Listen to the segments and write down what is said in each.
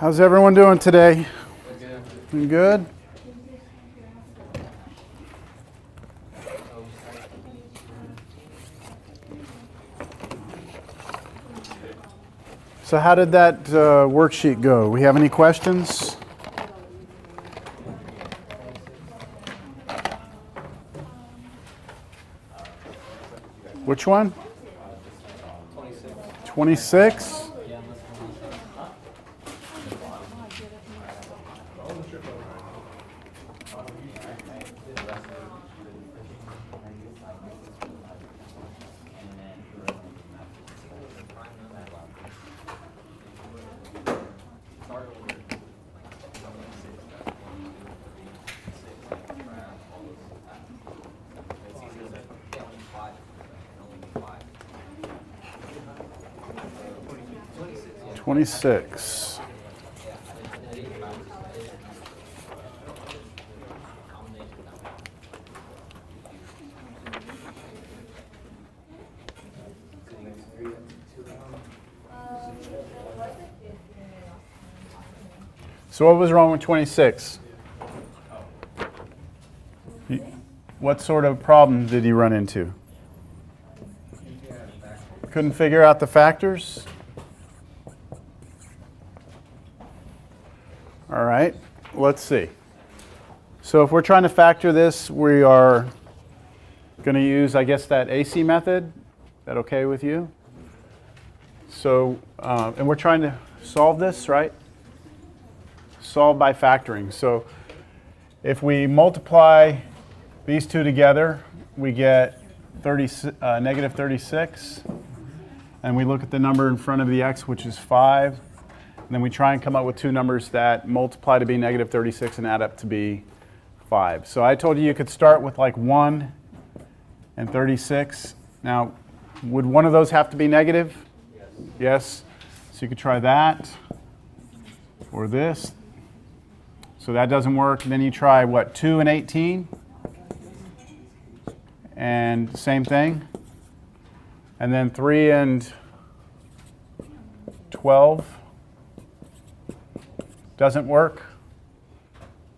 How's everyone doing today? Doing good? So how did that worksheet go? We have any questions? Which one? 26? Twenty-six. So what was wrong with 26? What sort of problem did you run into? Couldn't figure out the factors? All right, let's see. So if we're trying to factor this, we are going to use, I guess, that AC method. Is that okay with you? So, and we're trying to solve this, right? Solve by factoring. So if we multiply these two together, we get negative 36. And we look at the number in front of the x, which is 5. And then we try and come up with two numbers that multiply to be negative 36 and add up to be 5. So I told you you could start with like 1 and 36. Now, would one of those have to be negative? Yes. So you could try that or this. So that doesn't work. And then you try what, 2 and 18? And same thing. And then 3 and 12. Doesn't work.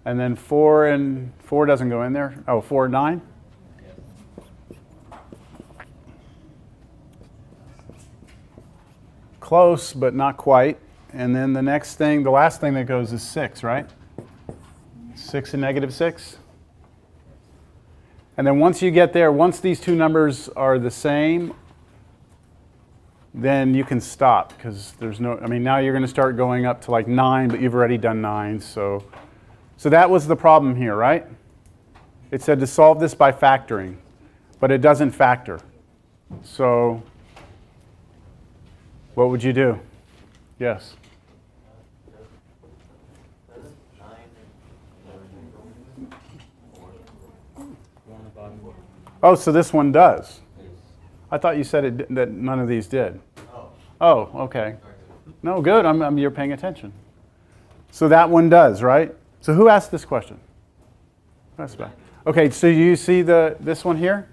And then 4 and 4 doesn't go in there. Oh, 4 and 9. Close, but not quite. And then the next thing, the last thing that goes is 6, right? 6 and negative 6. And then once you get there, once these two numbers are the same, then you can stop because there's no, I mean, now you're going to start going up to like 9, but you've already done 9. So that was the problem here, right? It said to solve this by factoring, but it doesn't factor. So what would you do? Yes? Oh, so this one does. I thought you said that none of these did. Oh, okay. No, good. You're paying attention. So that one does, right? So who asked this question? Okay, so you see this one here?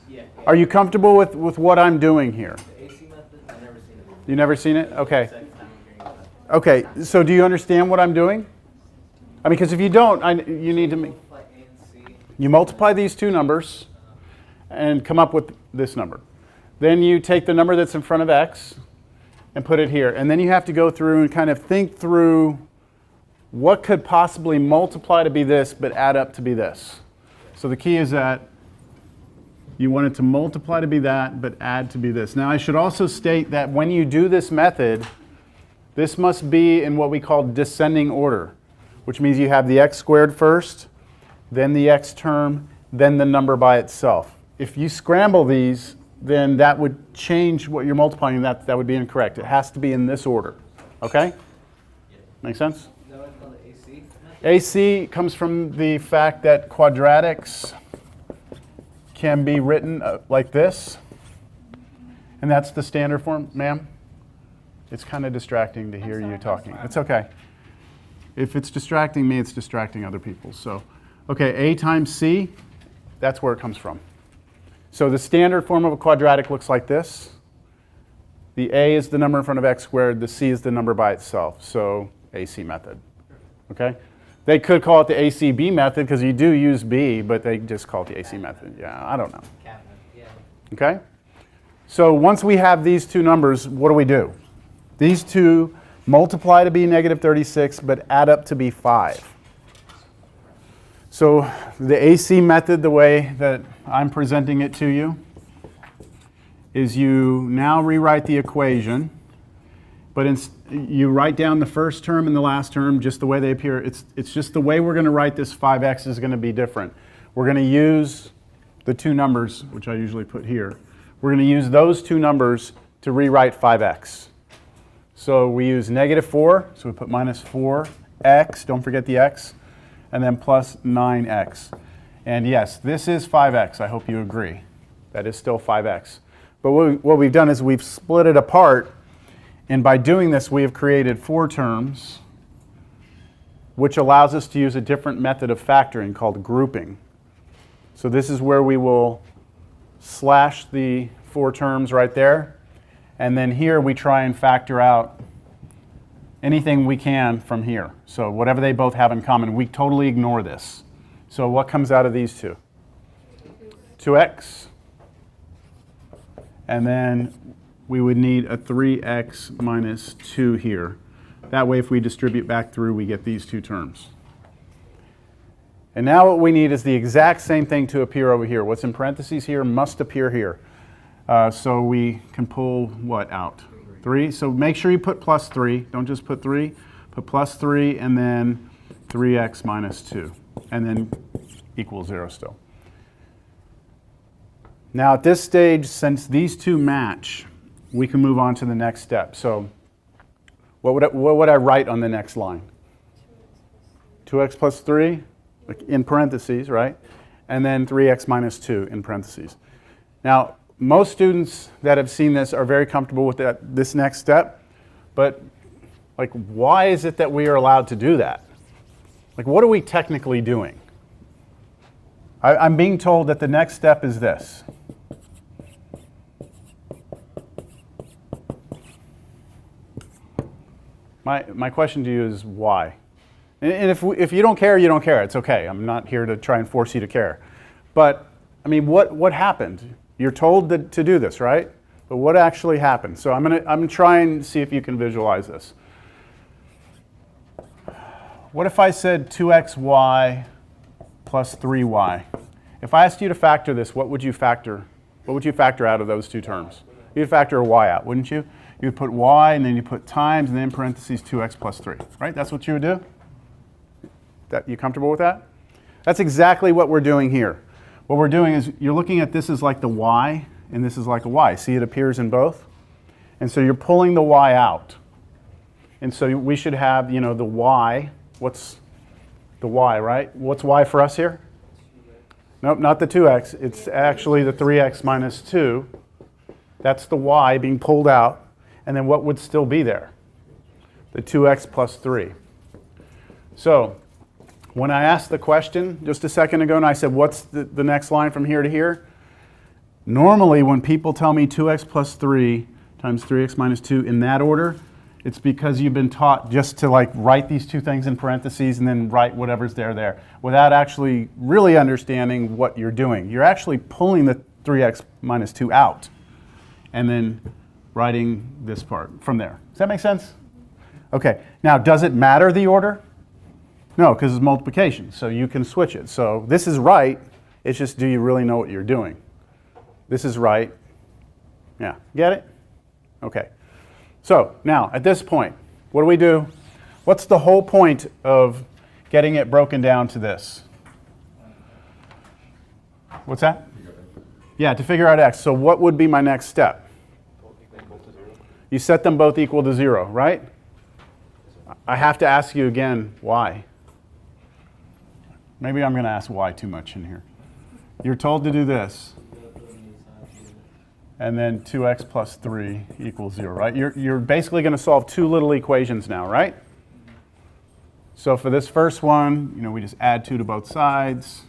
Yeah. Are you comfortable with what I'm doing here? The AC method, I've never seen it. You never seen it? Okay. Okay, so do you understand what I'm doing? I mean, because if you don't, you need to you multiply these two numbers and come up with this number. Then you take the number that's in front of x and put it here. And then you have to go through and kind of think through what could possibly multiply to be this but add up to be this. So the key is that you want it to multiply to be that but add to be this. Now I should also state that when you do this method, this must be in what we call descending order, which means you have the x squared first, then the x term, then the number by itself. If you scramble these, then that would change what you're multiplying. That would be incorrect. It has to be in this order. Okay? Make sense? Is that what it's called, the AC? AC comes from the fact that quadratics can be written like this. And that's the standard form. Ma'am? It's kind of distracting to hear you talking. It's okay. If it's distracting me, it's distracting other people. So, okay, A times C, that's where it comes from. So the standard form of a quadratic looks like this. The A is the number in front of x squared. The C is the number by itself. So AC method. Okay? They could call it the ACB method because you do use B, but they just call it the AC method. Yeah, I don't know. Okay? So once we have these two numbers, what do? These two multiply to be negative 36, but add up to be 5. So the AC method, the way that I'm presenting it to you, is you now rewrite the equation, but you write down the first term and the last term just the way they appear. It's just the way we're going to write this 5x is going to be different. We're going to use the two numbers, which I usually put here. We're going to use those two numbers to rewrite 5x. So we use negative 4, so we put minus 4x, don't forget the x, and then plus 9x. And yes, this is 5x, I hope you agree. That is still 5x. But what we've done is we've split it apart, and by doing this we have created 4 terms, which allows us to use a different method of factoring called grouping. So this is where we will slash the 4 terms right there, and then here we try and factor out anything we can from here. So whatever they both have in common, we totally ignore this. So what comes out of these two? 2x. And then we would need a 3x minus 2 here. That way if we distribute back through, we get these two terms. And now what we need is the exact same thing to appear over here. What's in parentheses here must appear here. So we can pull what out? 3. So make sure you put plus 3. Don't just put 3. Put plus 3 and then 3x minus 2. And then equals 0 still. Now at this stage, since these two match, we can move on to the next step. So what would I write on the next line? 2x plus 3 in parentheses, right? And then 3x minus 2 in parentheses. Now, most students that have seen this are very comfortable with this next step, but like, why is it that we are allowed to do that? Like, what are we technically doing? I'm being told that the next step is this. My question to you is why? And if you don't care, you don't care. It's okay. I'm not here to try and force you to care. But, I mean, what happened? You're told to do this, right? But what actually happened? So I'm gonna try and see if you can visualize this. What if I said 2xy plus 3y? If I asked you to factor this, what would you factor? What would you factor out of those two terms? You'd factor a y out, wouldn't you? You'd put y, and then you put times, and then in parentheses 2x plus 3, right? That's what you would do? You comfortable with that? That's exactly what we're doing here. What we're doing is you're looking at this as like the y, and this is like a y. See, it appears in both? And so you're pulling the y out. And so we should have, the y. What's the y, right? What's y for us here? Nope, not the 2x. It's actually the 3x minus 2. That's the y being pulled out. And then what would still be there? The 2x plus 3. So when I asked the question just a second ago and I said, what's the next line from here to here? Normally when people tell me 2x plus 3 times 3x minus 2 in that order, it's because you've been taught just to like write these two things in parentheses and then write whatever's there without actually really understanding what you're doing. You're actually pulling the 3x minus 2 out and then writing this part from there. Does that make sense? Okay, now does it matter the order? No, because it's multiplication, so you can switch it. So this is right, it's just do you really know what you're doing? This is right. Yeah, get it? Okay. So now, at this point, what do we do? What's the whole point of getting it broken down to this? What's that? Yeah, to figure out x. So what would be my next step? You set them both equal to 0, right? I have to ask you again, why? Maybe I'm going to ask why too much in here. You're told to do this. And then 2x plus 3 equals 0, right? You're basically going to solve two little equations now, right? So for this first one, we just add 2 to both sides.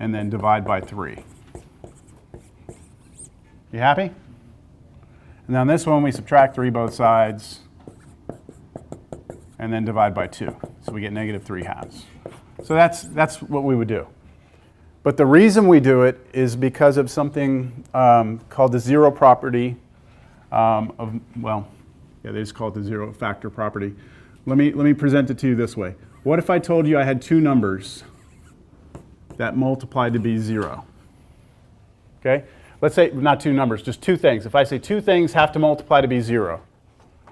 And then divide by 3. You happy? And then this one, we subtract 3 both sides. and then divide by 2. So we get negative 3/2. So that's what we would do. But the reason we do it is because of something called the zero property they just call it the zero factor property. Let me present it to you this way. What if I told you I had two numbers that multiplied to be 0? Okay? Let's say, not two numbers, just two things. If I say two things have to multiply to be 0,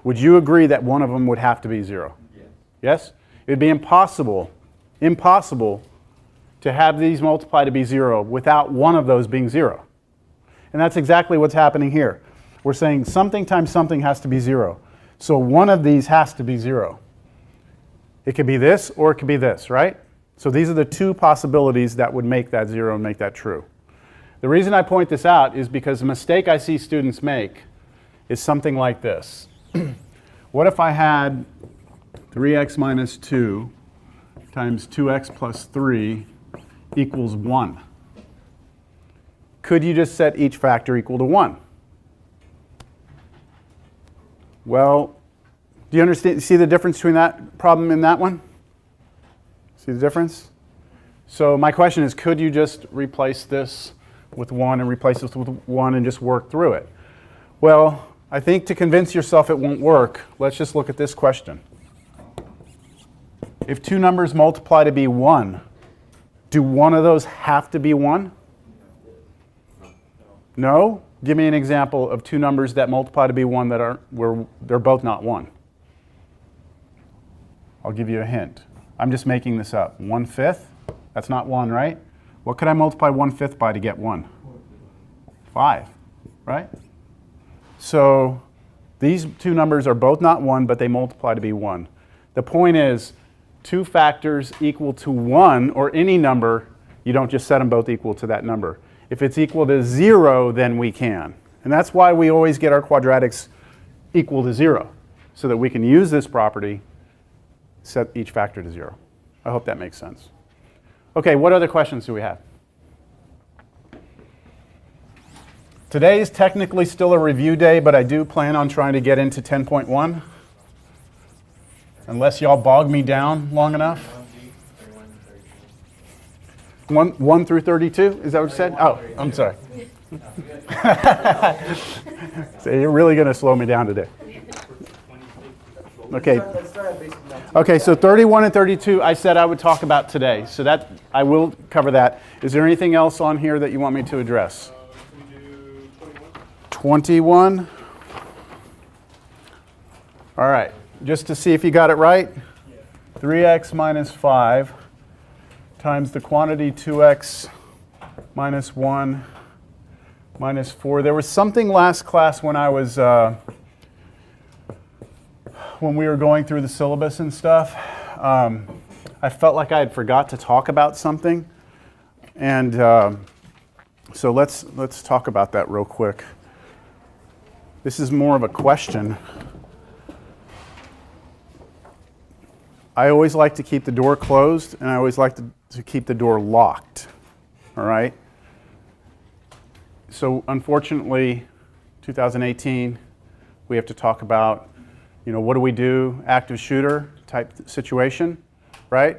would you agree that one of them would have to be 0? Yes? Yes? It would be impossible to have these multiply to be 0 without one of those being 0. And that's exactly what's happening here. We're saying something times something has to be 0. So one of these has to be 0. It could be this or it could be this, right? So these are the two possibilities that would make that 0 and make that true. The reason I point this out is because the mistake I see students make is something like this. What if I had 3x minus 2 times 2x plus 3 equals 1? Could you just set each factor equal to 1? Well, do you understand? See the difference between that problem and that one? See the difference? So my question is, could you just replace this with 1 and replace this with 1 and just work through it? Well, I think to convince yourself it won't work, let's just look at this question. If two numbers multiply to be 1, do one of those have to be 1? No? Give me an example of two numbers that multiply to be 1 that are where they're both not 1. I'll give you a hint. I'm just making this up. 1/5? That's not 1, right? What could I multiply 1/5 by to get 1? 5, right? So these two numbers are both not 1, but they multiply to be 1. The point is, two factors equal to 1, or any number, you don't just set them both equal to that number. If it's equal to 0, then we can. And that's why we always get our quadratics equal to 0, so that we can use this property, set each factor to 0. I hope that makes sense. Okay, what other questions do we have? Today is technically still a review day, but I do plan on trying to get into 10.1. Unless y'all bog me down long enough. 1 through 32? Is that what you said? Oh, I'm sorry. So you're really going to slow me down today. Okay. Okay, so 31 and 32 I said I would talk about today. So that I will cover that. Is there anything else on here that you want me to address? 21. All right. Just to see if you got it right. 3x minus 5 times the quantity 2x minus 1 minus 4. There was something last class when I was when we were going through the syllabus and stuff. I felt like I had forgot to talk about something, and so let's talk about that real quick. This is more of a question. I always like to keep the door closed, and I always like to keep the door locked, all right? So unfortunately, 2018, we have to talk about, what do we do, active shooter type situation, right?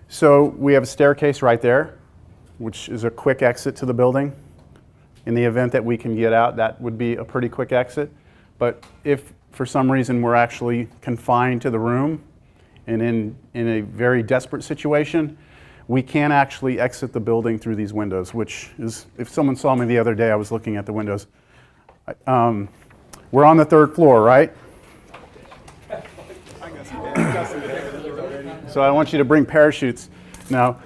So we have a staircase right there, which is a quick exit to the building. In the event that we can get out, that would be a pretty quick exit. But if for some reason we're actually confined to the room, and in a very desperate situation, we can actually exit the building through these windows, which is, if someone saw me the other day, I was looking at the windows. We're on the 3rd floor, right? So I want you to bring parachutes. Now,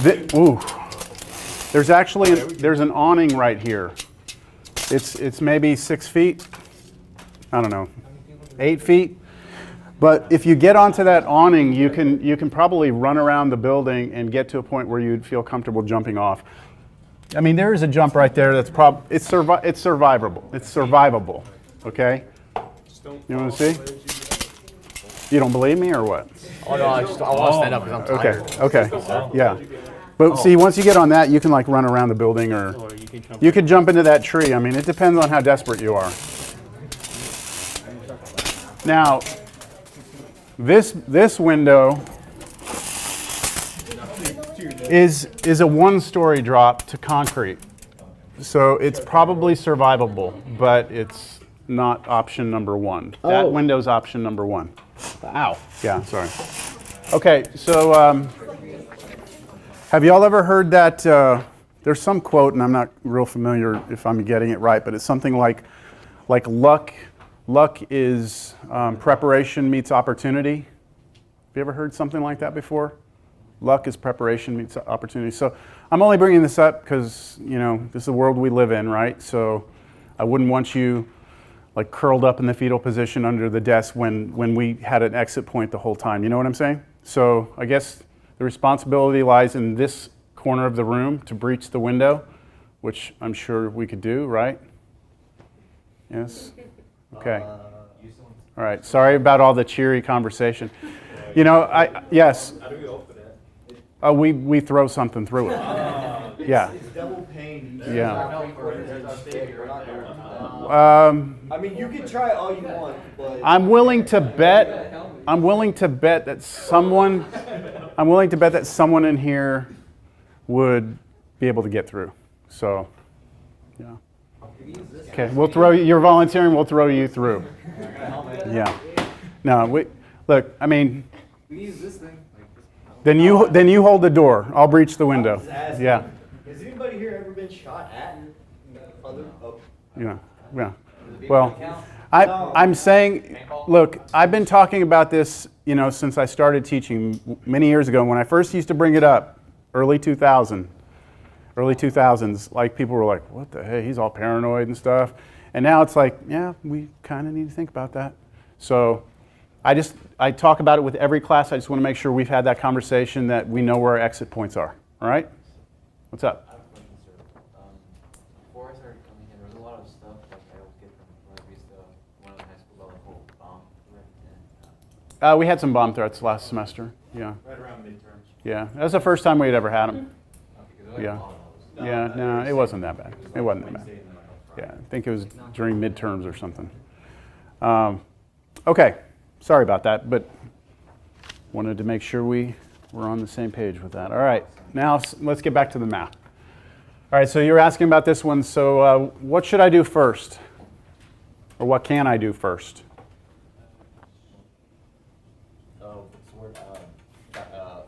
there's an awning right here. It's maybe 6 feet, I don't know, 8 feet. But if you get onto that awning, you can probably run around the building and get to a point where you'd feel comfortable jumping off. I mean, there is a jump right there that's it's survivable. It's survivable. Okay? You want to see? You don't believe me or what? Oh no, I want to stand up because I'm tired. Okay. Yeah. But see, once you get on that, you can like run around the building, or you could jump into that tree. I mean, it depends on how desperate you are. Now, This window is a one-story drop to concrete. So it's probably survivable, but it's not option number one. That window's option number one. Wow. Yeah, sorry. Okay, so have y'all ever heard that, there's some quote, and I'm not real familiar if I'm getting it right, but it's something like luck is preparation meets opportunity. Have you ever heard something like that before? Luck is preparation meets opportunity. So I'm only bringing this up because, this is the world we live in, right? So I wouldn't want you like curled up in the fetal position under the desk when we had an exit point the whole time. You know what I'm saying? So I guess the responsibility lies in this corner of the room to breach the window, which I'm sure we could do, right? Yes? Okay. All right. Sorry about all the cheery conversation. Yes. How do we open it? We throw something through it. Yeah. It's double pane. Yeah. I mean, you can try all you want, but I'm willing to bet that someone in here would be able to get through. So, yeah. Okay, you're volunteering, we'll throw you through. Yeah. No, look, I mean, we use this thing. then you hold the door. I'll breach the window. Yeah. Has anybody here ever been shot at? Yeah. Yeah. Well, I'm saying, look, I've been talking about this, since I started teaching many years ago. When I first used to bring it up, early 2000s, like people were like, what the hey, he's all paranoid and stuff. And now it's like, yeah, we kind of need to think about that. So I talk about it with every class. I just want to make sure we've had that conversation, that we know where our exit points are. All right? What's up? I have a question, sir. Before I started coming here, there was a lot of stuff like I would get from when I used to when I was in high school about the whole bomb threat and We had some bomb threats last semester. Yeah. Right around midterms. Yeah. That was the first time we'd ever had them. because Yeah. Yeah, no, it wasn't that bad. It wasn't that bad. Yeah, I think it was during midterms or something. Okay, sorry about that, but wanted to make sure we were on the same page with that. All right, now let's get back to the math. All right, so you're asking about this one. So what should I do first? Or what can I do first?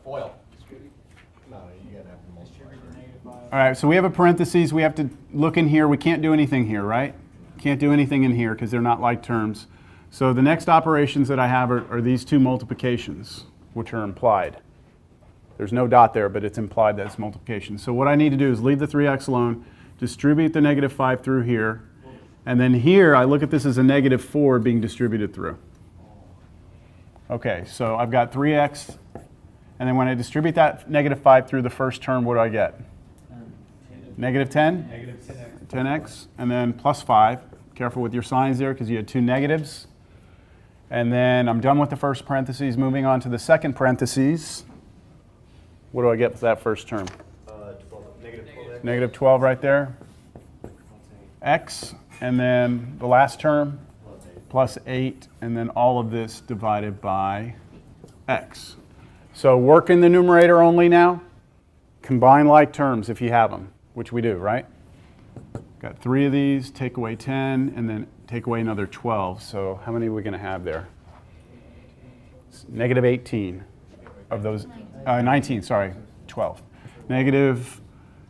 Foil. All right, so we have a parentheses. We have to look in here. We can't do anything here, right? Can't do anything in here because they're not like terms. So the next operations that I have are these two multiplications, which are implied. There's no dot there, but it's implied that it's multiplication. So what I need to do is leave the 3x alone, distribute the negative 5 through here, and then here I look at this as a negative 4 being distributed through. Okay, so I've got 3x, and then when I distribute that negative 5 through the first term, what do I get? Negative 10? Negative 10x. 10x, and then plus 5. Careful with your signs there because you had two negatives. And then I'm done with the first parentheses, moving on to the second parentheses. What do I get with that first term? 12. Negative 12x. Negative 12 right there. X, and then the last term, plus 8, and then all of this divided by x. So work in the numerator only now. Combine like terms if you have them, which we do, right? Got 3 of these, take away 10, and then take away another 12. So how many are we going to have there? Negative 18 of those, 19, sorry, 12. Negative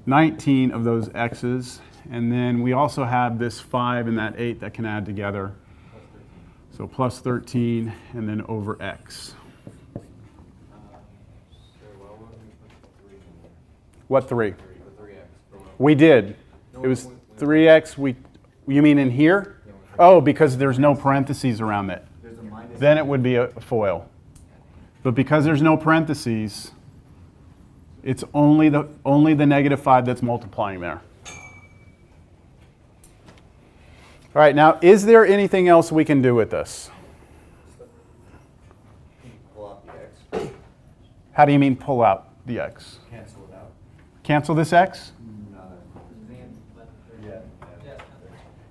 19 of those x's. And then we also have this 5 and that 8 that can add together. So plus 13 and then over x. What 3? We did. It was 3x. You mean in here? Oh, because there's no parentheses around it. Then it would be a foil. But because there's no parentheses, it's only the negative 5 that's multiplying there. All right, now, is there anything else we can do with this? Pull out the x. How do you mean pull out the x? Cancel it out. Cancel this x? No.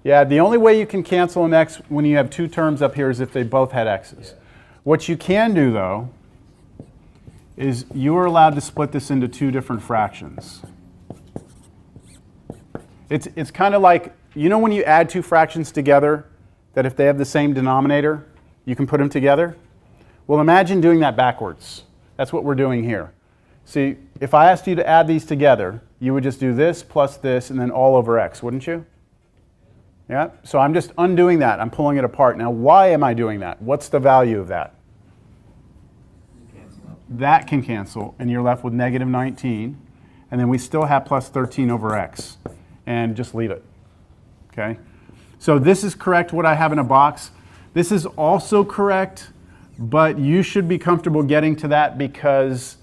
Yeah, the only way you can cancel an x when you have two terms up here is if they both had x's. What you can do, though, is you are allowed to split this into two different fractions. It's kind of like, you know when you add two fractions together, that if they have the same denominator, you can put them together? Well, imagine doing that backwards. That's what we're doing here. See, if I asked you to add these together, you would just do this plus this and then all over x, wouldn't you? Yeah? So I'm just undoing that. I'm pulling it apart. Now, why am I doing that? What's the value of that? That can cancel, and you're left with negative 19. And then we still have plus 13 over x. And just leave it. Okay? So this is correct, what I have in a box. This is also correct, but you should be comfortable getting to that because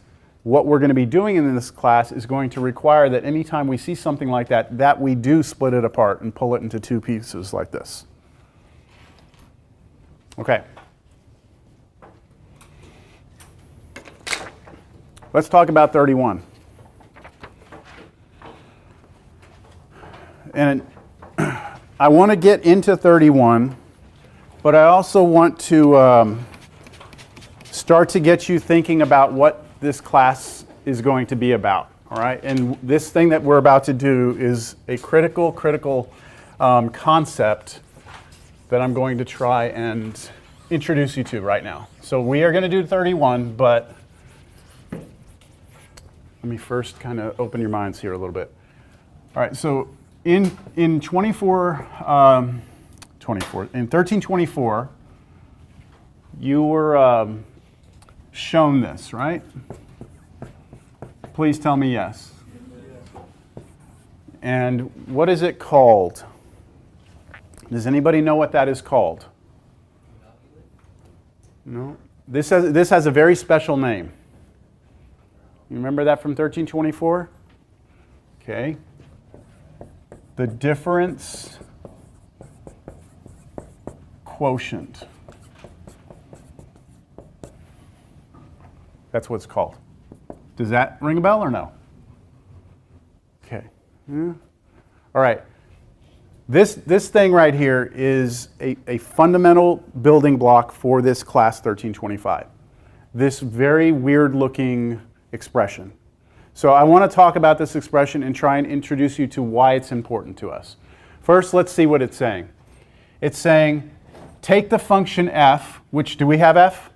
what we're going to be doing in this class is going to require that anytime we see something like that, that we do split it apart and pull it into two pieces like this. Okay. Let's talk about 31. And I want to get into 31, but I also want to start to get you thinking about what this class is going to be about, all right? And this thing that we're about to do is a critical concept that I'm going to try and introduce you to right now. So we are going to do 31, but let me first kind of open your minds here a little bit. All right, so in 1324, you were shown this, right? Please tell me yes. And what is it called? Does anybody know what that is called? No? This has a very special name. You remember that from 1324? Okay. The difference quotient. That's what it's called. Does that ring a bell or no? Okay. Yeah. All right. This thing right here is a fundamental building block for this class 1325. This very weird looking expression. So I want to talk about this expression and try and introduce you to why it's important to us. First, let's see what it's saying. It's saying, take the function f, which, do we have f?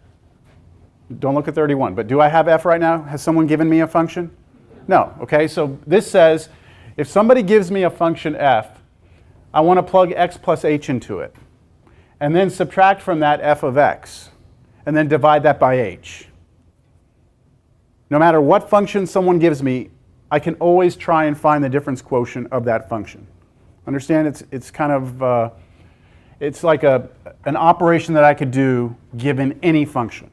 Don't look at 31, but do I have f right now? Has someone given me a function? No. Okay, so this says, if somebody gives me a function f, I want to plug x plus h into it, and then subtract from that f of x, and then divide that by h. No matter what function someone gives me, I can always try and find the difference quotient of that function. Understand? It's kind of, it's like an operation that I could do given any function.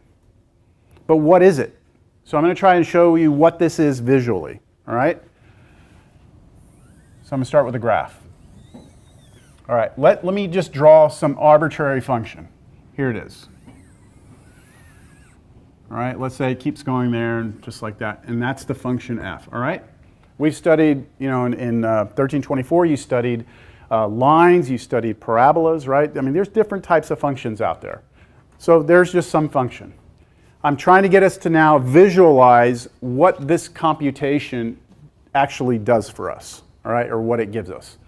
But what is it? So I'm going to try and show you what this is visually, all right? So I'm going to start with a graph. All right, let me just draw some arbitrary function. Here it is. All right, let's say it keeps going there, and just like that, and that's the function f, all right? We've studied, you know, in 1324, you studied lines, you studied parabolas, right? I mean, there's different types of functions out there. So there's just some function. I'm trying to get us to now visualize what this computation actually does for us, all right, or what it gives us.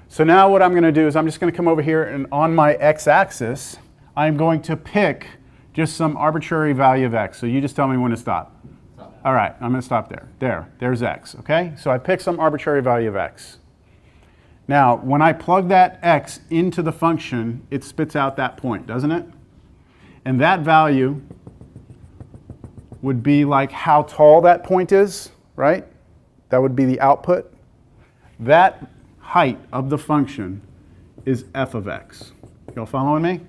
So now what I'm going to do is I'm just going to come over here, and on my x-axis, I'm going to pick just some arbitrary value of x. So you just tell me when to stop. Stop. All right, I'm going to stop there. There's x, okay? So I pick some arbitrary value of x. Now, when I plug that x into the function, it spits out that point, doesn't it? And that value would be like how tall that point is, right? That would be the output. That height of the function is f of x. Y'all following me?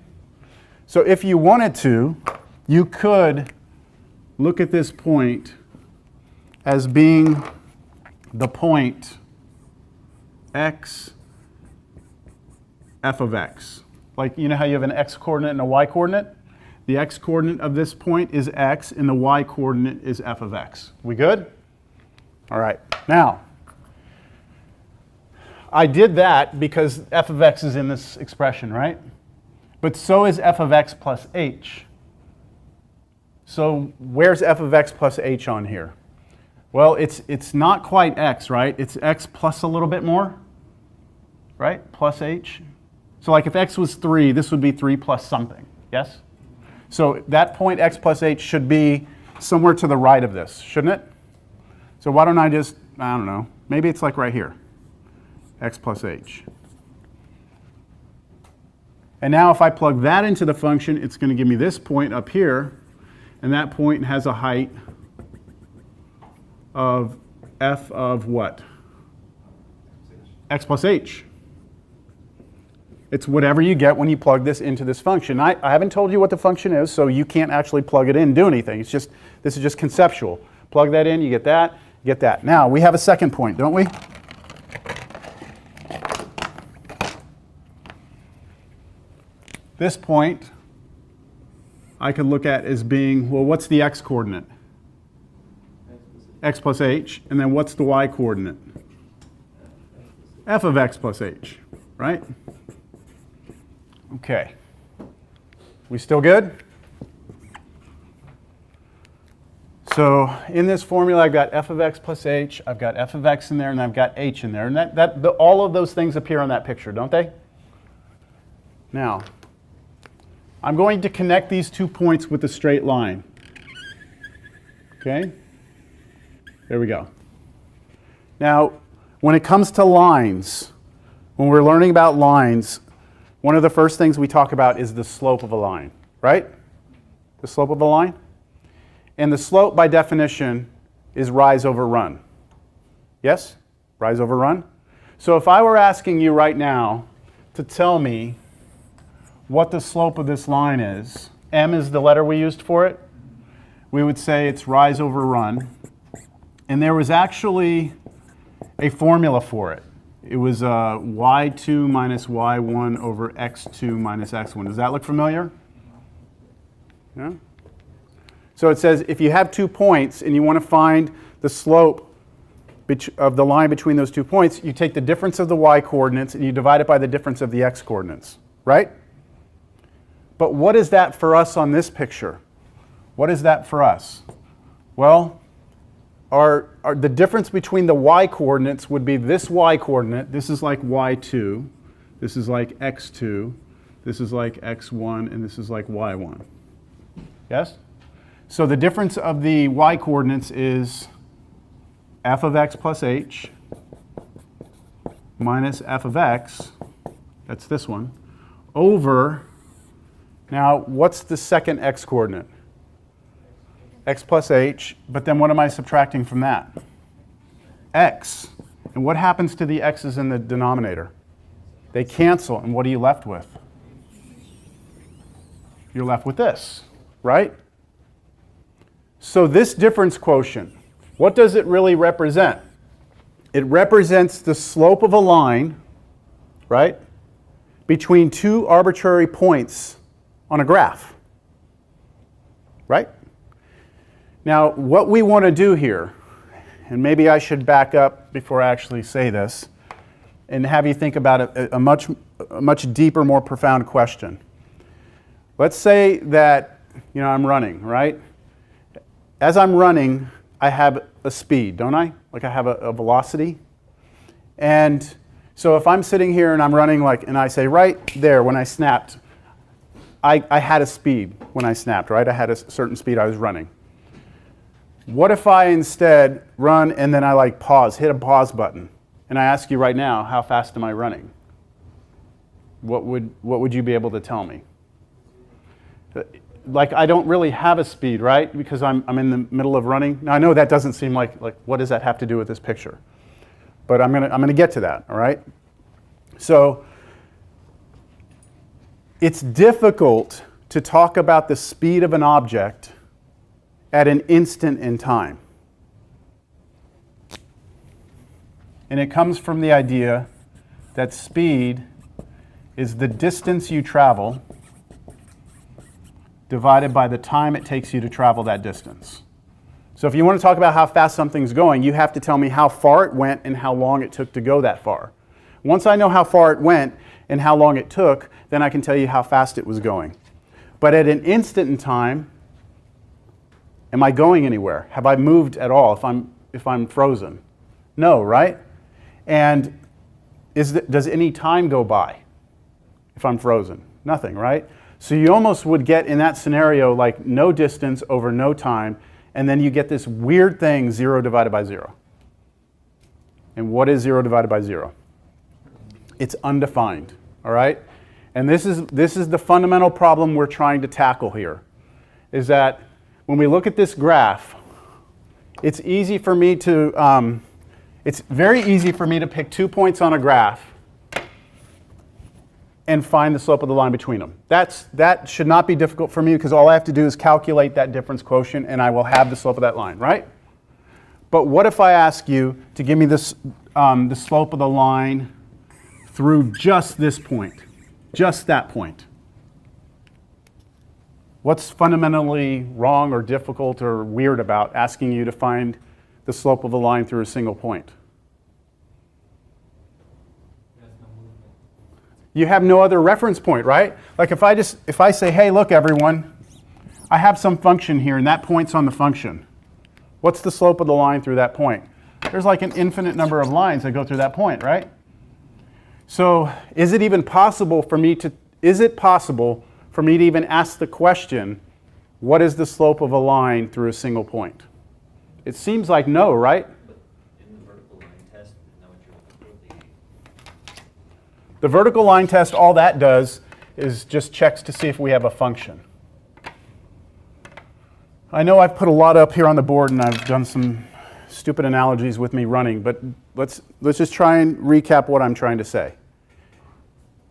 So if you wanted to, you could look at this point as being the point x f of x. Like, you know how you have an x coordinate and a y coordinate? The x coordinate of this point is x, and the y coordinate is f of x. We good? All right. Now, I did that because f of x is in this expression, right? But so is f of x plus h. So where's f of x plus h on here? Well, it's not quite x, right? It's x plus a little bit more, right? Plus h. So like if x was 3, this would be 3 plus something, yes? So that point x plus h should be somewhere to the right of this, shouldn't it? So why don't I just, I don't know, maybe it's like right here, x plus h. And now if I plug that into the function, it's going to give me this point up here, and that point has a height of f of what? X plus h. It's whatever you get when you plug this into this function. I haven't told you what the function is, so you can't actually plug it in and do anything. It's just, this is just conceptual. Plug that in, you get that, you get that. Now, we have a second point, don't we? This point I could look at as being, well, what's the x coordinate? X plus h. And then what's the y coordinate? F of x plus h, right? Okay. We still good? So in this formula, I've got f of x plus h, I've got f of x in there, and I've got h in there. And all of those things appear on that picture, don't they? Now, I'm going to connect these 2 points with a straight line. Okay? There we go. Now, when it comes to lines, when we're learning about lines, one of the first things we talk about is the slope of a line, right? The slope of a line? And the slope, by definition, is rise over run. Yes? Rise over run? So if I were asking you right now to tell me what the slope of this line is, m is the letter we used for it, we would say it's rise over run. And there was actually a formula for it. It was y2 minus y1 over x2 minus x1. Does that look familiar? Yeah? So it says if you have 2 points and you want to find the slope of the line between those 2 points, you take the difference of the y coordinates and you divide it by the difference of the x coordinates, right? But what is that for us on this picture? What is that for us? Well, the difference between the y coordinates would be this y coordinate. This is like y2. This is like x2. This is like x1. And this is like y1. Yes? So the difference of the y coordinates is f of x plus h minus f of x, that's this one, over, now what's the second x coordinate? X plus h, but then what am I subtracting from that? X. And what happens to the x's in the denominator? They cancel, and what are you left with? You're left with this, right? So this difference quotient, what does it really represent? It represents the slope of a line, right, between 2 arbitrary points on a graph, right? Now, what we want to do here, and maybe I should back up before I actually say this, and have you think about a much deeper, more profound question. Let's say that, I'm running, right? As I'm running, I have a speed, don't I? Like I have a velocity. And so if I'm sitting here and I'm running and I say right there when I snapped, I had a speed when I snapped, right? I had a certain speed I was running. What if I instead run and then I pause, hit a pause button, and I ask you right now, how fast am I running? What would you be able to tell me? I don't really have a speed, right? Because I'm in the middle of running. Now I know that doesn't seem like what does that have to do with this picture? But I'm gonna get to that, all right? So it's difficult to talk about the speed of an object at an instant in time. And it comes from the idea that speed is the distance you travel divided by the time it takes you to travel that distance. So if you want to talk about how fast something's going, you have to tell me how far it went and how long it took to go that far. Once I know how far it went and how long it took, then I can tell you how fast it was going. But at an instant in time, Am I going anywhere? Have I moved at all if I'm frozen? No, right? And does any time go by if I'm frozen? Nothing, right? So you almost would get in that scenario like no distance over no time, and then you get this weird thing, 0 divided by 0. And what is 0 divided by 0? It's undefined, all right? And this is the fundamental problem we're trying to tackle here, is that when we look at this graph, it's very easy for me to pick 2 points on a graph and find the slope of the line between them. That should not be difficult for me because all I have to do is calculate that difference quotient and I will have the slope of that line, right? But what if I ask you to give me this, the slope of the line through just this point, just that point? What's fundamentally wrong or difficult or weird about asking you to find the slope of a line through a single point? You have no other reference point, right? Like if I say, hey, look, everyone, I have some function here, and that point's on the function. What's the slope of the line through that point? There's like an infinite number of lines that go through that point, right? So is it possible for me to even ask the question, what is the slope of a line through a single point? It seems like no, right? But in the vertical line test, isn't that what you're looking for? The vertical line test, all that does is just checks to see if we have a function. I know I've put a lot up here on the board and I've done some stupid analogies with me running, but let's just try and recap what I'm trying to say.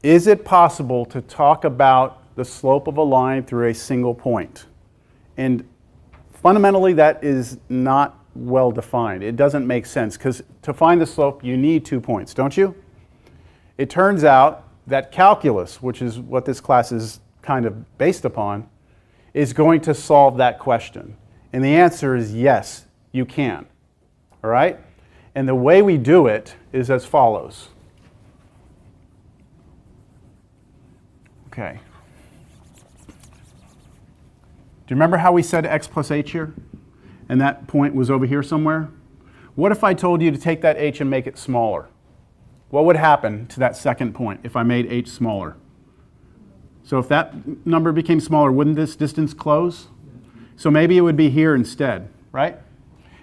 Is it possible to talk about the slope of a line through a single point? And fundamentally, that is not well defined. It doesn't make sense because to find the slope, you need 2 points, don't you? It turns out that calculus, which is what this class is kind of based upon, is going to solve that question. And the answer is yes, you can. All right? And the way we do it is as follows. Okay. Do you remember how we said x plus h here? And that point was over here somewhere? What if I told you to take that h and make it smaller? What would happen to that second point if I made h smaller? So if that number became smaller, wouldn't this distance close? So maybe it would be here instead, right?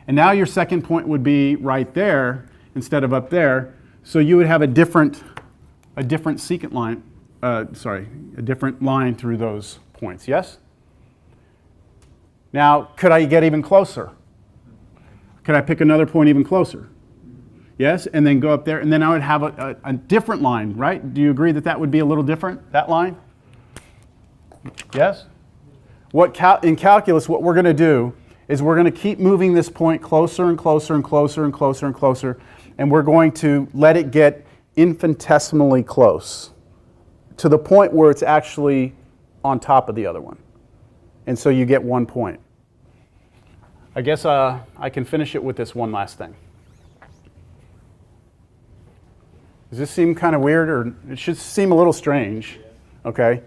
And now your second point would be right there instead of up there. So you would have a different secant line, a different line through those points, yes? Now, could I get even closer? Could I pick another point even closer? Yes, and then go up there, and then I would have a different line, right? Do you agree that that would be a little different, that line? Yes? In calculus, what we're going to do is we're going to keep moving this point closer and closer and closer and closer and closer, and we're going to let it get infinitesimally close to the point where it's actually on top of the other one. And so you get 1 point. I guess I can finish it with this one last thing. Does this seem kind of weird, or it should seem a little strange, okay?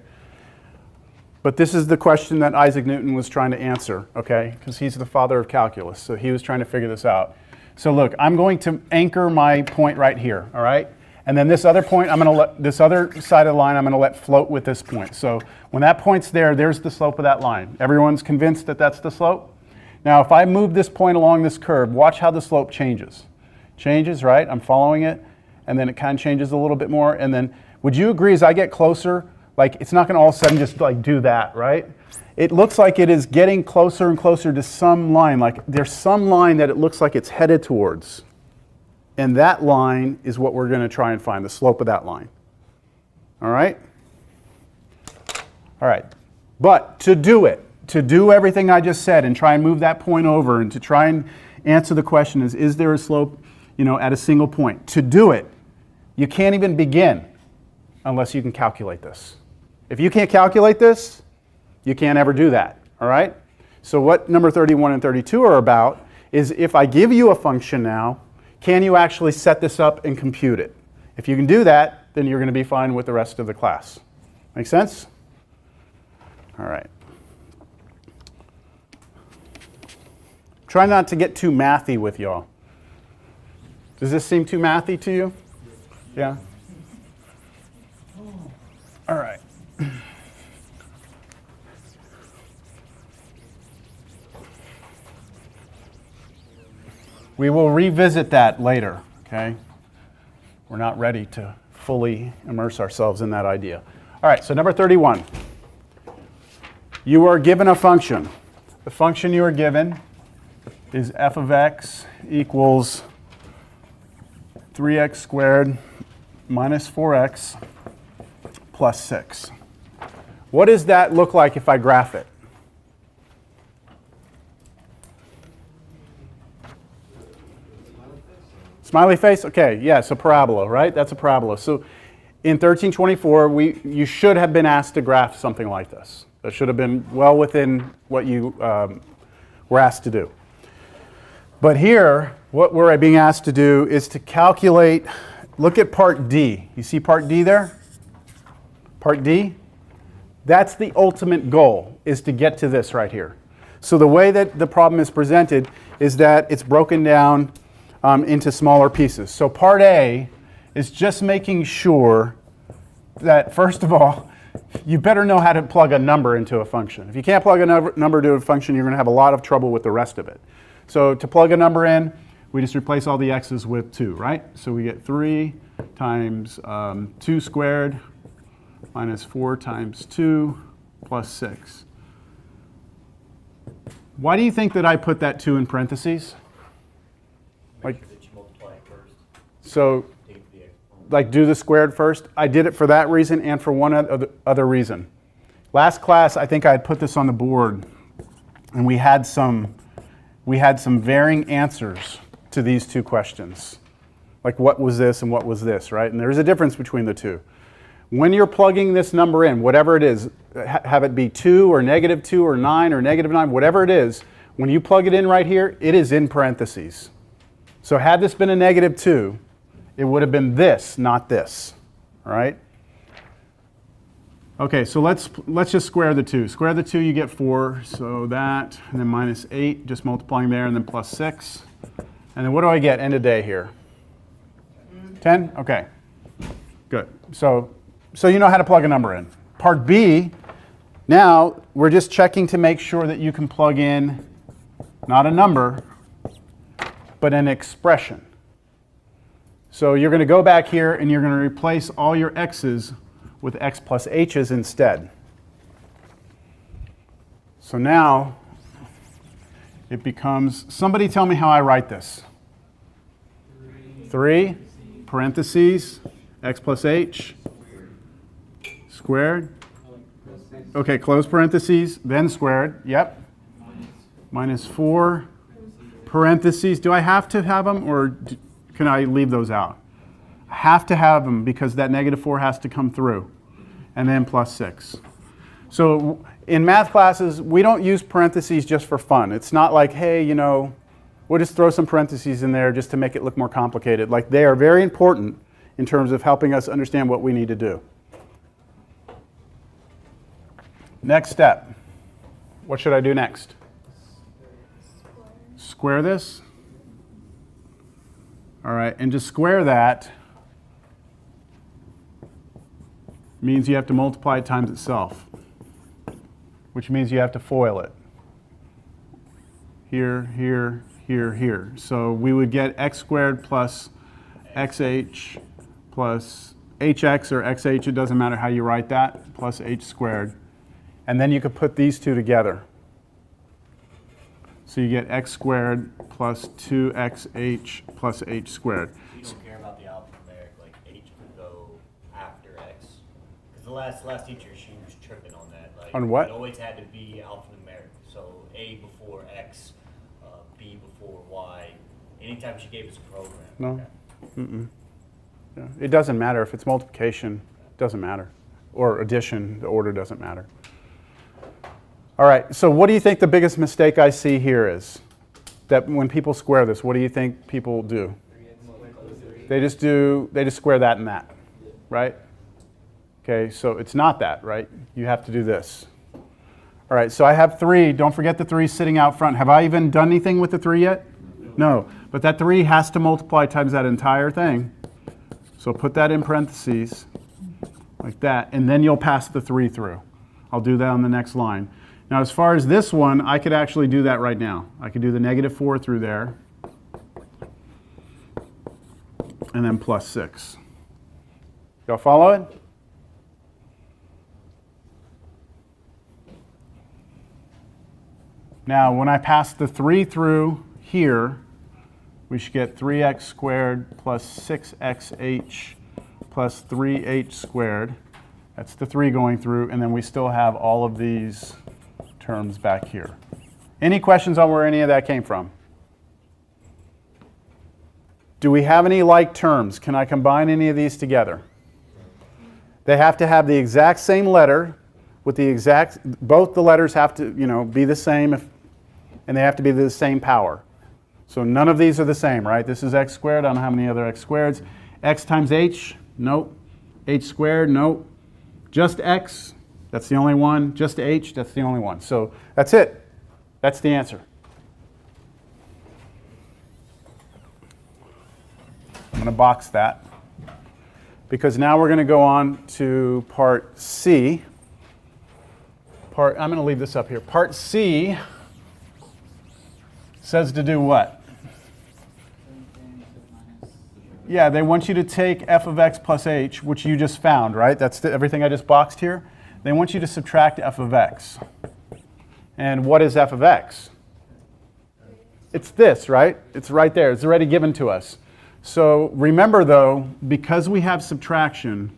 But this is the question that Isaac Newton was trying to answer, okay? Because he's the father of calculus, so he was trying to figure this out. So look, I'm going to anchor my point right here, all right? And then this other point, this other side of the line, I'm going to let float with this point. So when that point's there, there's the slope of that line. Everyone's convinced that that's the slope? Now, if I move this point along this curve, watch how the slope changes. Changes, right? I'm following it. And then it kind of changes a little bit more. And then, would you agree as I get closer, like it's not going to all of a sudden just like do that, right? It looks like it is getting closer and closer to some line. Like there's some line that it looks like it's headed towards. And that line is what we're going to try and find, the slope of that line. All right? All right. But to do it, to do everything I just said and try and move that point over and to try and answer the question is there a slope, at a single point? To do it, you can't even begin unless you can calculate this. If you can't calculate this, you can't ever do that, all right? So what number 31 and 32 are about is if I give you a function now, can you actually set this up and compute it? If you can do that, then you're going to be fine with the rest of the class. Make sense? All right. Try not to get too mathy with y'all. Does this seem too mathy to you? Yeah? All right. We will revisit that later, okay? We're not ready to fully immerse ourselves in that idea. All right, so number 31. You are given a function. The function you are given is f of x equals 3x squared minus 4x plus 6. What does that look like if I graph it? Smiley face? Okay, yes, a parabola, right? That's a parabola. So in 1324, you should have been asked to graph something like this. That should have been well within what you were asked to do. But here, what we're being asked to do is to calculate, look at part D. You see part D there? Part D? That's the ultimate goal, is to get to this right here. So the way that the problem is presented is that it's broken down into smaller pieces. So part A is just making sure that, first of all, you better know how to plug a number into a function. If you can't plug a number to a function, you're going to have a lot of trouble with the rest of it. So to plug a number in, we just replace all the x's with 2, right? So we get 3 times 2 squared minus 4 times 2 plus 6. Why do you think that I put that 2 in parentheses? Make sure that you multiply it first. So, like, do the squared first. I did it for that reason and for one other reason. Last class, I think I had put this on the board, and we had some varying answers to these two questions. Like, what was this and what was this, right? And there's a difference between the two. When you're plugging this number in, whatever it is, have it be 2 or -2 or 9 or -9, whatever it is, when you plug it in right here, it is in parentheses. So had this been a -2, it would have been this, not this, all right? Okay, so let's just square the 2. Square the 2, you get 4, so that, and then minus 8, just multiplying there, and then plus 6. And then what do I get end of day here? 10? Okay, good. So you know how to plug a number in. Part B, now we're just checking to make sure that you can plug in not a number, but an expression. So you're going to go back here and you're going to replace all your x's with x plus h's instead. So now it becomes, somebody tell me how I write this. 3 parentheses, x plus h squared. Okay, close parentheses, then squared, yep. Minus 4 parentheses. Do I have to have them, or can I leave those out? I have to have them because that -4 has to come through. And then plus 6. So in math classes, we don't use parentheses just for fun. It's not like, hey, you know, we'll just throw some parentheses in there just to make it look more complicated. Like, they are very important in terms of helping us understand what we need to do. Next step. What should I do next? Square this. All right, and to square that means you have to multiply it times itself, which means you have to FOIL it. Here, here, here, here. So we would get x squared plus xh plus hx or xh, it doesn't matter how you write that, plus h squared. And then you could put these two together. So you get x squared plus 2xh plus h squared. You don't care about the alphanumeric, like h could go after x? Because the last teacher, she was tripping on that. Like, On what? It always had to be alphanumeric. So a before x, b before y. Anytime she gave us a program. No. Mm-mm. Yeah. It doesn't matter. If it's multiplication, it doesn't matter. Or addition, the order doesn't matter. All right, so what do you think the biggest mistake I see here is? That when people square this, what do you think people do? They just square that and that, right? Okay, so it's not that, right? You have to do this. All All right, so I have 3. Don't forget the 3 sitting out front. Have I even done anything with the 3 yet? No. But that 3 has to multiply times that entire thing. So put that in parentheses, like that, and then you'll pass the 3 through. I'll do that on the next line. Now, as far as this one, I could actually do that right now. I could do the -4 through there, and then plus 6. Y'all follow it? Now, when I pass the 3 through here, we should get 3x squared plus 6xh plus 3h squared. That's the 3 going through, and then we still have all of these terms back here. Any questions on where any of that came from? Do we have any like terms? Can I combine any of these together? They have to have the exact same letter with the exact, both the letters have to, be the same, and they have to be the same power. So none of these are the same, right? This is x squared. I don't have any other x squareds. X times h, nope. H squared, nope. Just x, that's the only one. Just h, that's the only one. So that's it. That's the answer. I'm going to box that, because now we're going to go on to part C. I'm going to leave this up here. Part C says to do what? Yeah, they want you to take f of x plus h, which you just found, right? That's everything I just boxed here. They want you to subtract f of x. And what is f of x? It's this, right? It's right there. It's already given to us. So remember, though, because we have subtraction,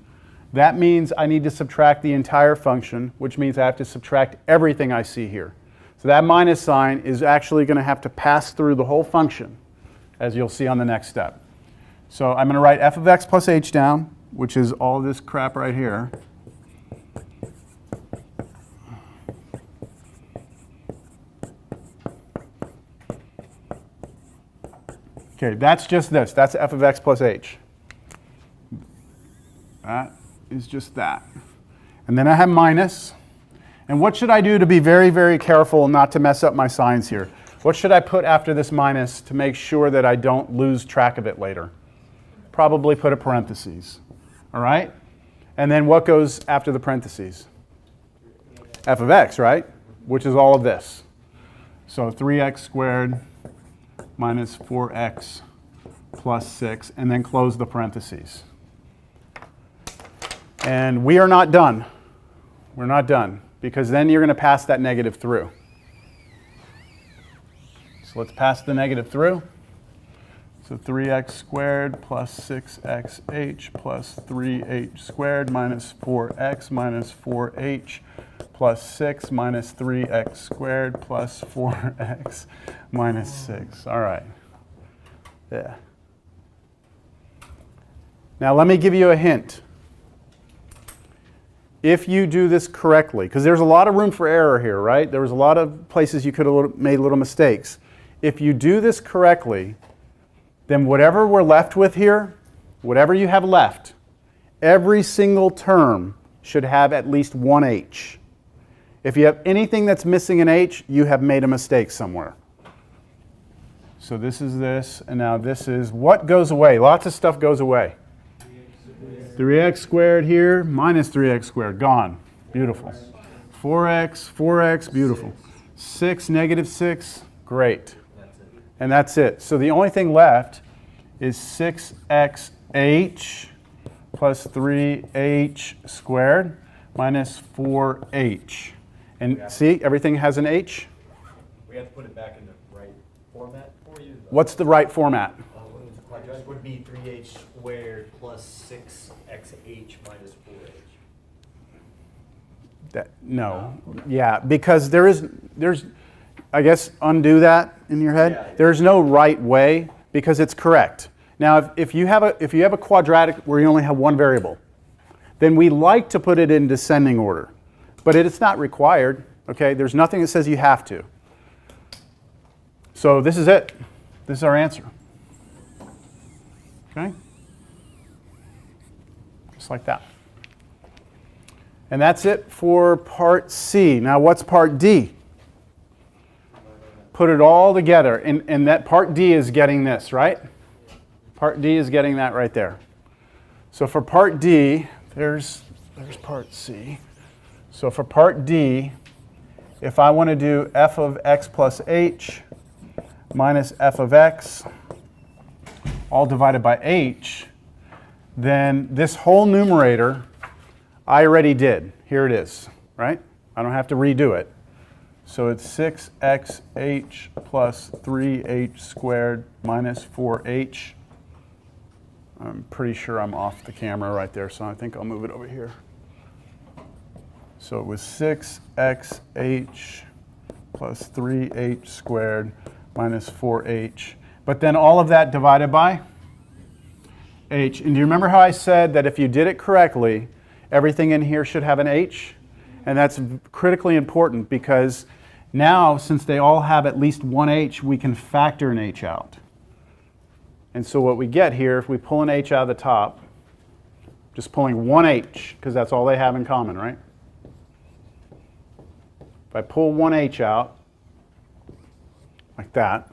that means I need to subtract the entire function, which means I have to subtract everything I see here. So that minus sign is actually going to have to pass through the whole function, as you'll see on the next step. So I'm going to write f of x plus h down, which is all this crap right here. Okay, that's just this. That's f of x plus h. That is just that. And then I have minus. And what should I do to be very, very careful not to mess up my signs here? What should I put after this minus to make sure that I don't lose track of it later? Probably put a parentheses. All right? And then what goes after the parentheses? F of x, right? Which is all of this. So 3x squared minus 4x plus 6, and then close the parentheses. And we are not done. We're not done, because then you're going to pass that negative through. So let's pass the negative through. So 3x squared plus 6xh plus 3h squared minus 4x minus 4h plus 6 minus 3x squared plus 4x minus 6. All right. Yeah. Now let me give you a hint. If you do this correctly, because there's a lot of room for error here, right? There was a lot of places you could have made little mistakes. If you do this correctly, then whatever we're left with here, whatever you have left, every single term should have at least one h. If you have anything that's missing an h, you have made a mistake somewhere. So this is this, and now this is, what goes away? Lots of stuff goes away. 3x squared here, minus 3x squared, gone. Beautiful. 4x, beautiful. 6, negative 6, great. And that's it. So the only thing left is 6xh plus 3h squared minus 4h. And see, everything has an h. We have to put it back in the right format for you. What's the right format? Quadratic would be 3h squared plus 6xh minus 4h. No. Yeah, because there's, I guess, undo that in your head. Yeah. There's no right way, because it's correct. Now, if you have a quadratic where you only have one variable, then we like to put it in descending order. But it's not required, okay? There's nothing that says you have to. So this is it. This is our answer. Okay? Just like that. And that's it for part C. Now what's part D? Put it all together. And that part D is getting this, right? Part D is getting that right there. So for part D, there's part C. So for part D, if I want to do f of x plus h minus f of x, all divided by h, then this whole numerator I already did. Here it is, right? I don't have to redo it. So it's 6xh plus 3h squared minus 4h. I'm pretty sure I'm off the camera right there, so I think I'll move it over here. So it was 6xh plus 3h squared minus 4h. But then all of that divided by h. And do you remember how I said that if you did it correctly, everything in here should have an h? And that's critically important because now, since they all have at least one h, we can factor an h out. And so what we get here, if we pull an h out of the top, just pulling one h, because that's all they have in common, right? If I pull one h out, like that,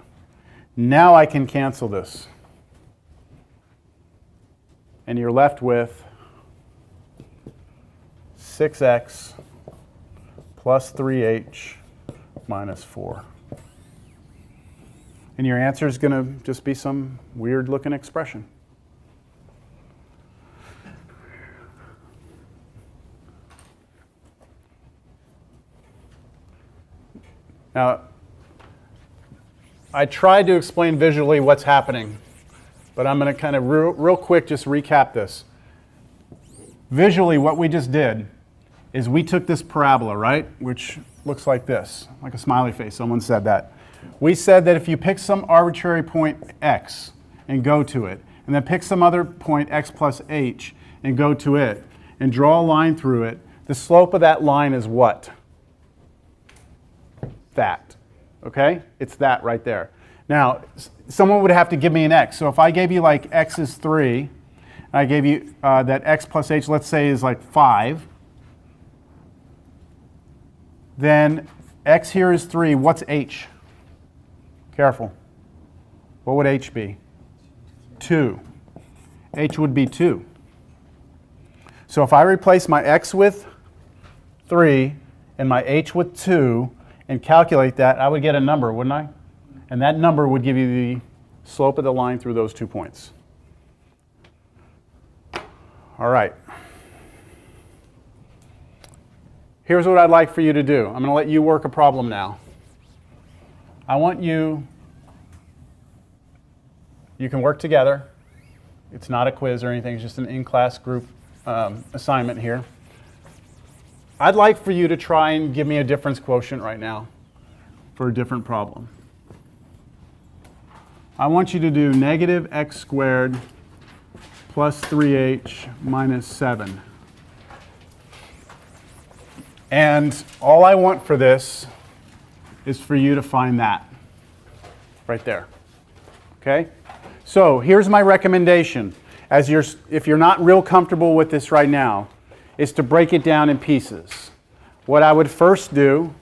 now I can cancel this. And you're left with 6x plus 3h minus 4. And your answer is going to just be some weird looking expression. Now, I tried to explain visually what's happening, but I'm going to kind of real quick just recap this. Visually, what we just did is we took this parabola, right, which looks like this, like a smiley face. Someone said that. We said that if you pick some arbitrary point x and go to it, and then pick some other point x plus h and go to it, and draw a line through it, the slope of that line is what? That. Okay? It's that right there. Now, someone would have to give me an x. So if I gave you like x is 3, and I gave you that x plus h, let's say, is like 5, then x here is 3. What's h? Careful. What would h be? 2. H would be 2. So if I replace my x with 3 and my h with 2 and calculate that, I would get a number, wouldn't I? And that number would give you the slope of the line through those 2 points. All right. Here's what I'd like for you to do. I'm going to let you work a problem now. I want you can work together. It's not a quiz or anything, it's just an in-class group assignment here. I'd like for you to try and give me a difference quotient right now for a different problem. I want you to do negative x squared plus 3h minus 7. And all I want for this is for you to find that right there. Okay? So here's my recommendation. If you're not real comfortable with this right now, is to break it down in pieces. What I would first do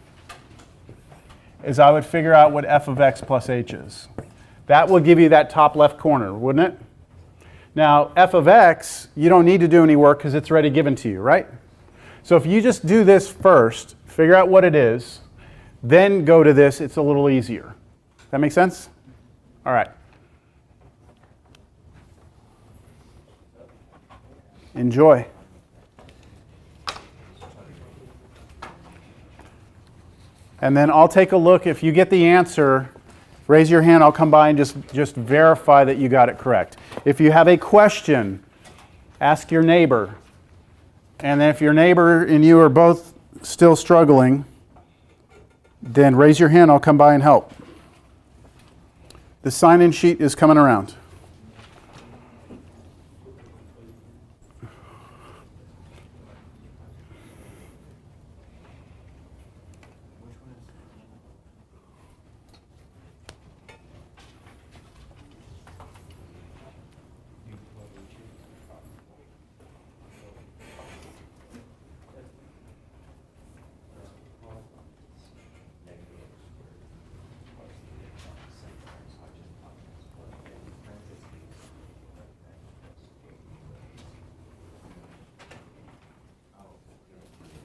is I would figure out what f of x plus h is. That will give you that top left corner, wouldn't it? Now, f of x, you don't need to do any work because it's already given to you, right? So if you just do this first, figure out what it is, then go to this, it's a little easier. That make sense? All right. Enjoy. And then I'll take a look. If you get the answer, raise your hand. I'll come by and just verify that you got it correct. If you have a question, ask your neighbor. And then if your neighbor and you are both still struggling, then raise your hand. I'll come by and help. The sign-in sheet is coming around.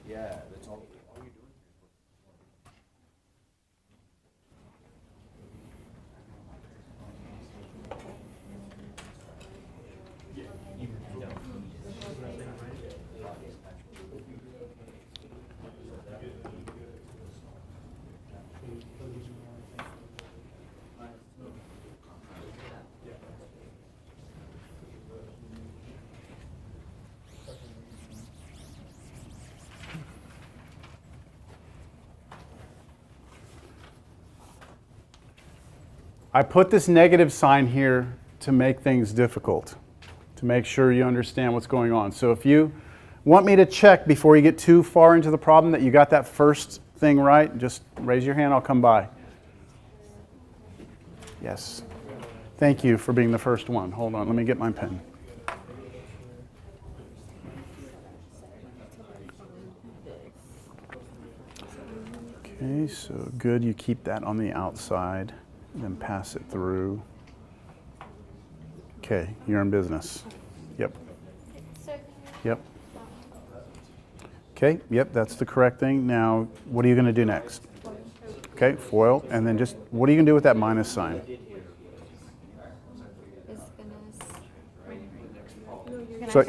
Yeah, that's all you're doing. I put this negative sign here to make things difficult, to make sure you understand what's going on. So if you want me to check before you get too far into the problem that you got that first thing right, just raise your hand, I'll come by. Yes. Thank you for being the first one. Hold on, let me get my pen. Okay, so good, you keep that on the outside, then pass it through. Okay, you're in business. Yep. Yep. Okay, yep, that's the correct thing. Now, what are you going to do next? Okay, foil, and then just, what are you going to do with that minus sign? So,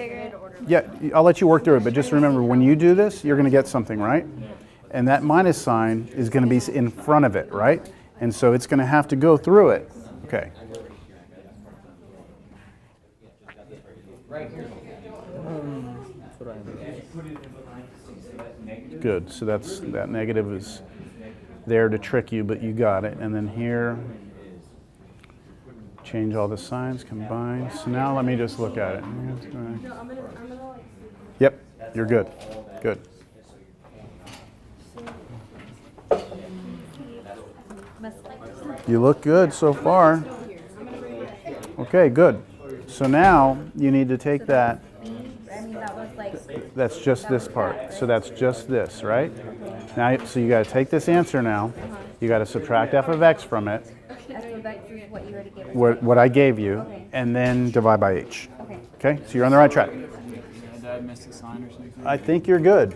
yeah, I'll let you work through it, but just remember, when you do this, you're going to get something, right? And that minus sign is going to be in front of it, right? And so it's going to have to go through it. Okay. Good. So that negative is there to trick you, but you got it. And then here, change all the signs, combine. So now let me just look at it. Yep, you're good. Good. You look good so far. Okay, good. So now you need to take that. That's just this part. So that's just this, right? Now, so you got to take this answer now. You got to subtract f of x from it. What I gave you, and then divide by h. Okay, so you're on the right track. Did I miss a sign or something? I think you're good.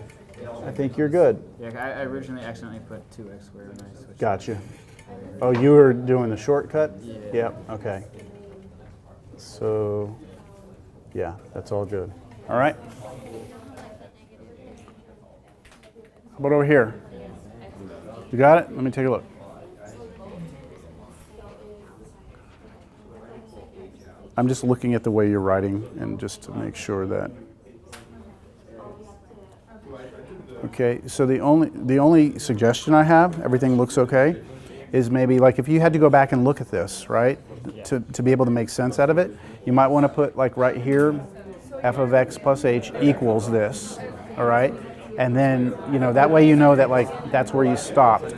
I think you're good. Yeah, I originally accidentally put 2x squared and I switched. Gotcha. Oh, you were doing the shortcut? Yeah. Yep, okay. So, yeah, that's all good. All right. How about over here? You got it? Let me take a look. I'm just looking at the way you're writing and just to make sure that. Okay, so the only suggestion I have, everything looks okay, is maybe like if you had to go back and look at this, right, to be able to make sense out of it, you might want to put like right here, f of x plus h equals this, all right? And then, you know, that way you know that like that's where you stopped.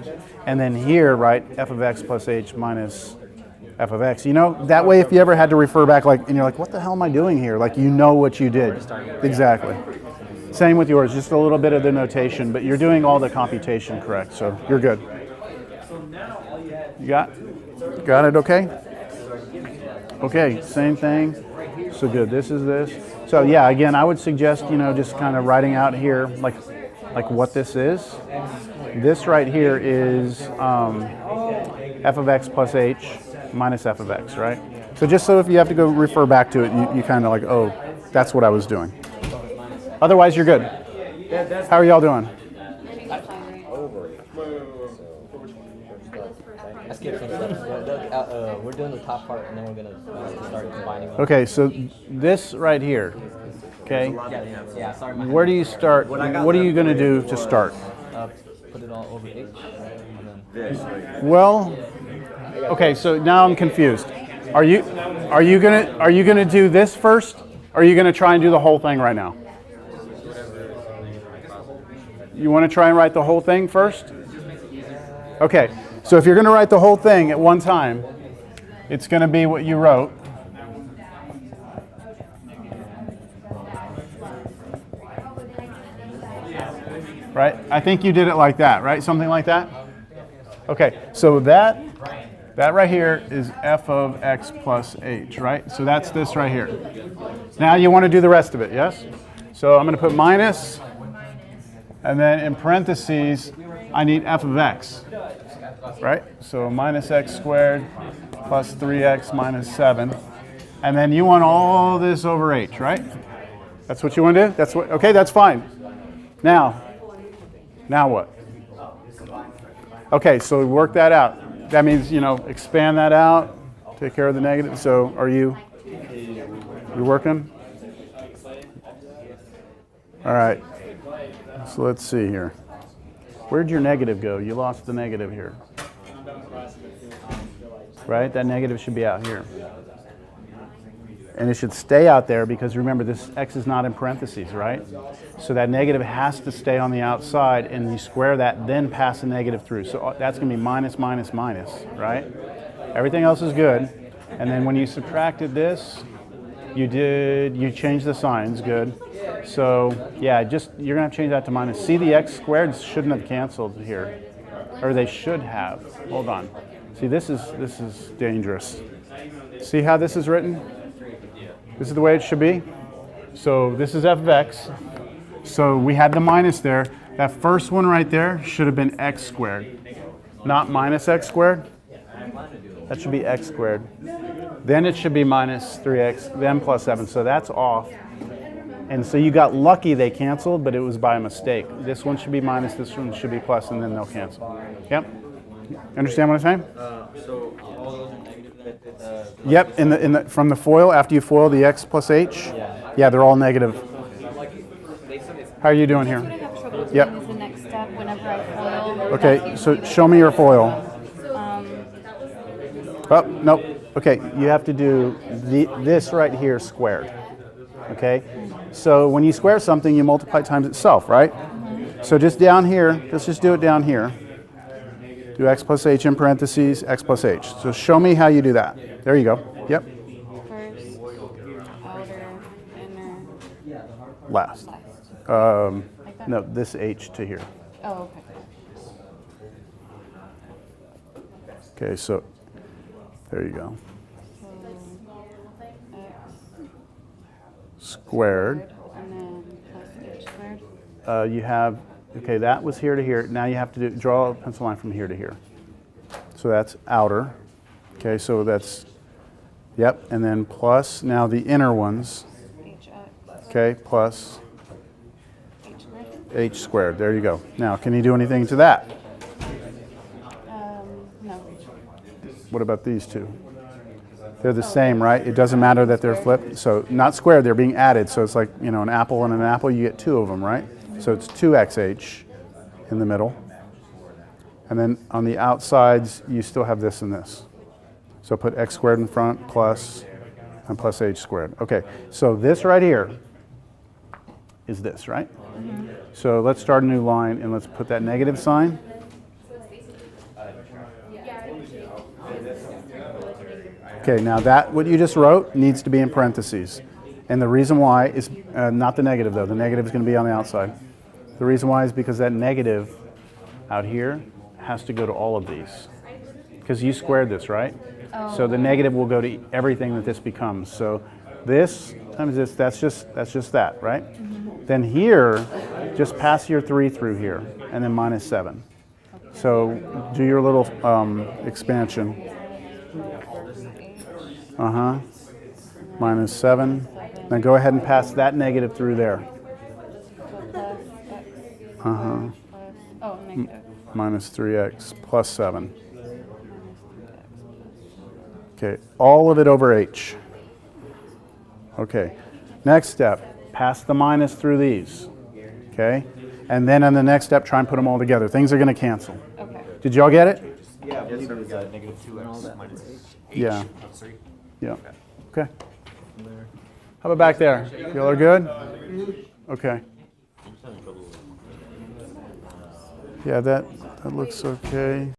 And then here, right, f of x plus h minus f of x. You know, that way if you ever had to refer back like, and you're like, what the hell am I doing here? Like you know what you did. Exactly. Same with yours, just a little bit of the notation, but you're doing all the computation correct, so you're good. You got it okay? Okay, same thing. So good, this is this. So yeah, again, I would suggest, you know, just kind of writing out here like what this is. This right here is f of x plus h minus f of x, right? So just so if you have to go refer back to it, you kind of like, oh, that's what I was doing. Otherwise, you're good. How are y'all doing? I skipped some stuff. We're doing the top part, and then we're gonna start combining. Okay, so this right here, okay? Yeah. Sorry. Where do you start? What are you going to do to start? Put it all over h, and then. Well, okay. So now I'm confused. Are you gonna do this first? Or are you going to try and do the whole thing right now? You want to try and write the whole thing first? Okay. So if you're going to write the whole thing at one time, it's going to be what you wrote. Right? I think you did it like that, right? Something like that? Okay. So that right here is f of x plus h, right? So that's this right here. Now you want to do the rest of it, yes? So I'm going to put minus And then in parentheses, I need f of x, right? So minus x squared plus 3x minus 7. And then you want all this over h, right? That's what you want to do? That's what, okay, that's fine. Now what? Okay, so work that out. That means, expand that out, take care of the negative. So you're working? All right. So let's see here. Where'd your negative go? You lost the negative here. Right? That negative should be out here. And it should stay out there because remember, this x is not in parentheses, right? So that negative has to stay on the outside, and you square that, then pass the negative through. So that's going to be minus, minus, minus, right? Everything else is good. And then when you subtracted this, you changed the signs, good. So yeah, you're going to have to change that to minus. See, the x squared shouldn't have canceled here. Or they should have. Hold on. See, this is dangerous. See how this is written? This is the way it should be. So this is f of x. So we had the minus there. That first one right there should have been x squared, not minus x squared. That should be x squared. Then it should be minus 3x, then plus 7. So that's off. And so you got lucky they canceled, but it was by mistake. This one should be minus, this one should be plus, and then they'll cancel. Yep? Understand what I'm saying? So all those are negative then? Yep, from the FOIL, after you FOIL the x plus h, yeah, they're all negative. How are you doing here? What I have trouble doing Yep. is the next step whenever I foil. Okay, so show me your FOIL. Oh, nope. Okay, you have to do this right here squared. Okay? So when you square something, you multiply times itself, right? So just down here, let's just do it down here. Do x plus h in parentheses, x plus h. So show me how you do that. There you go. Yep. First, outer, inner, Last. last. Like that? No, this h to here. Oh, okay. Okay, so there you go. So, x Squared. and then plus h squared. You have, okay, that was here to here. Now you have to draw a pencil line from here to here. So that's outer. Okay, so that's, yep, and then plus, now the inner ones, hx, okay, plus h squared. h squared. There you go. Now, can you do anything to that? No. What about these two? They're the same, right? It doesn't matter that they're flipped. So not squared, they're being added. So it's like, an apple and an apple, you get two of them, right? So it's 2xh in the middle. And then on the outsides, you still have this and this. So put x squared in front plus and plus h squared. Okay, so this right here is this, right? So let's start a new line and let's put that negative sign. Okay, now that, what you just wrote, needs to be in parentheses. And the reason why is, not the negative though, the negative is going to be on the outside. The reason why is because that negative out here has to go to all of these. Because you squared this, right? Oh. So the negative will go to everything that this becomes. So this times this, that's just that, right? Then here, just pass your 3 through here, and then minus 7. So do your little expansion. Minus 7. Then go ahead and pass that negative through there. So plus x plus, negative. Minus 3x plus 7. Okay, all of it over h. Okay, next step, pass the minus through these. Okay, and then on the next step, try and put them all together. Things are going to cancel. Okay. Did y'all get it? Yeah, I believe it was negative 2x minus h. Yeah. Plus 3. Yeah. Okay. How about back there? Y'all are good? Okay. Yeah, that looks okay.